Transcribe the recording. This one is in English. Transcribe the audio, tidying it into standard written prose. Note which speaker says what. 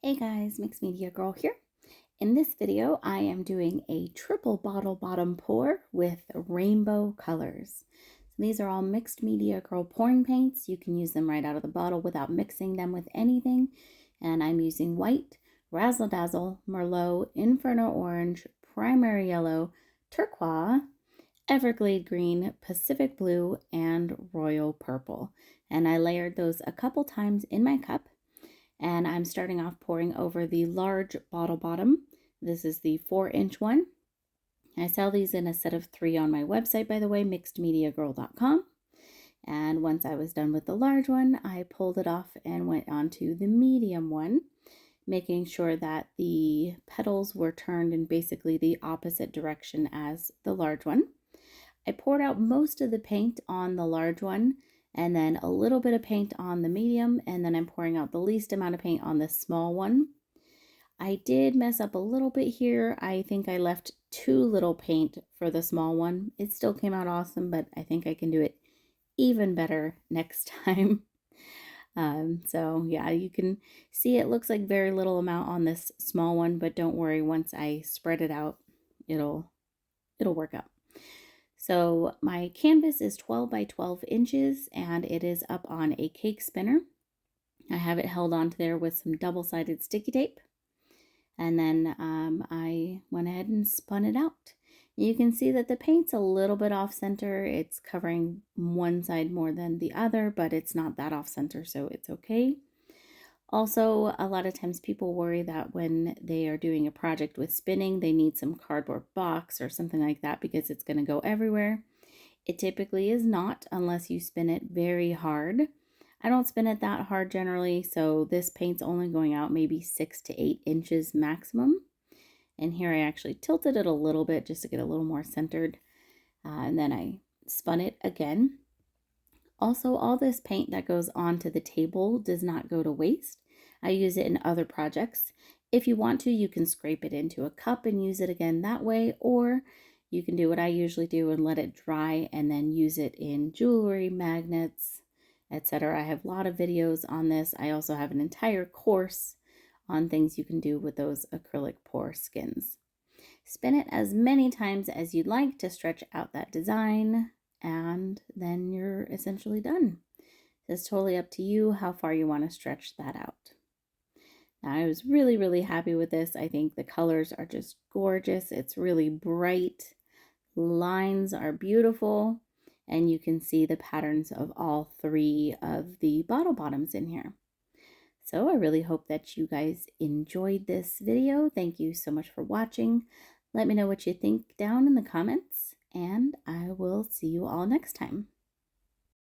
Speaker 1: Hey guys, Mixed Media Girl here. In this video, I am doing a triple bottle bottom pour with rainbow colors. So these are all Mixed Media Girl pouring paints. You can use them right out of the bottle without mixing them with anything. And I'm using white, Razzle Dazzle, Merlot, Inferno Orange, Primary Yellow, Turquoise, Everglade Green, Pacific Blue, and Royal Purple. And I layered those a couple times in my cup. And I'm starting off pouring over the large bottle bottom. This is the 4-inch one. I sell these in a set of 3 on my website, by the way, mixedmediagirl.com. And once I was done with the large one, I pulled it off and went on to the medium one, making sure that the petals were turned in basically the opposite direction as the large one. I poured out most of the paint on the large one and then a little bit of paint on the medium, and then I'm pouring out the least amount of paint on the small one. I did mess up a little bit here. I think I left too little paint for the small one. It still came out awesome, but I think I can do it even better next time. So yeah, you can see it looks like very little amount on this small one, but don't worry, once I spread it out, it'll work out. So my canvas is 12 by 12 inches and it is up on a cake spinner. I have it held onto there with some double-sided sticky tape. And then I went ahead and spun it out. You can see that the paint's a little bit off center. It's covering one side more than the other, but it's not that off center, so it's okay. Also, a lot of times people worry that when they are doing a project with spinning, they need some cardboard box or something like that because it's going to go everywhere. It typically is not unless you spin it very hard. I don't spin it that hard generally, so this paint's only going out maybe 6 to 8 inches maximum. And here I actually tilted it a little bit just to get a little more centered. And then I spun it again. Also, all this paint that goes onto the table does not go to waste. I use it in other projects. If you want to, you can scrape it into a cup and use it again that way, or you can do what I usually do and let it dry and then use it in jewelry, magnets, etc. I have a lot of videos on this. I also have an entire course on things you can do with those acrylic pour skins. Spin it as many times as you'd like to stretch out that design, and then you're essentially done. It's totally up to you how far you want to stretch that out. Now, I was really happy with this. I think the colors are just gorgeous. It's really bright. Lines are beautiful. And you can see the patterns of all 3 of the bottle bottoms in here. So I really hope that you guys enjoyed this video. Thank you so much for watching. Let me know what you think down in the comments, and I will see you all next time.